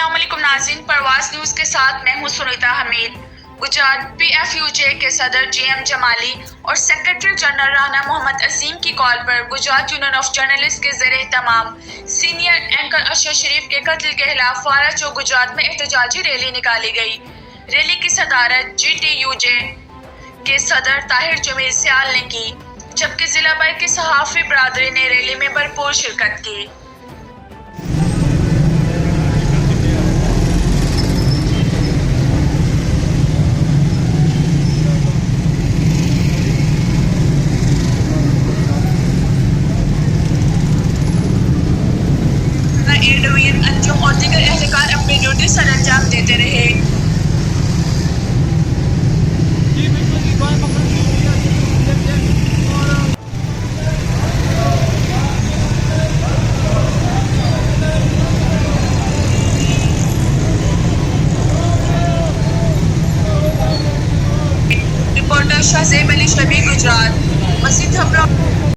अस्सलामुअलैकुम नाज़रीन, परवाज़ न्यूज़ के साथ मैं हूँ सुनीता हमीद। गुजरात PFUJ के सदर GM जमाली और सेक्रेटरी जनरल राना मोहम्मद असीम की कॉल पर गुजरात यूनियन ऑफ जर्नलिस्ट के ज़रिए तमाम सीनियर एंकर अशर शरीफ के कत्ल के खिलाफ फारा चौक गुजरात में एहतजाजी रैली निकाली गई। रैली की सदारत GTUJ के सदर ताहिर जमील सियाल ने की, जबकि जिला भर की सहाफ़ी बरादरी ने रैली में भरपूर शिरकत की। ए डिवीजन अंजुम और दीगर एहलकार अपनी ड्यूटी सर अंजाम देते रहे। रिपोर्टर शाहजेब अली शबी, गुजरात। मसीद